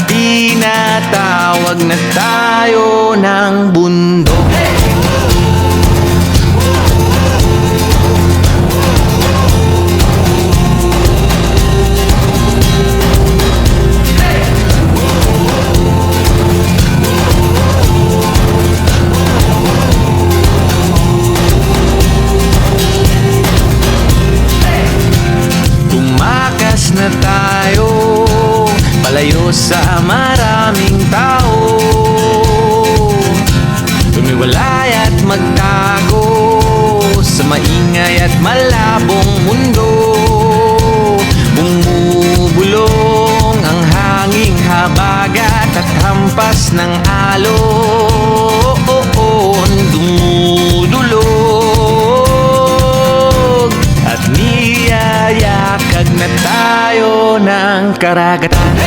Tinatawag na tayo ng bundok. Tumakas na tayo palayo sa maraming tao, tumiwalay at magtago sa maingay at malabong mundo. Bumubulong ang hanging habagat at hampas ng alon, dumudulog at niyayakag na tayo ng karagatan.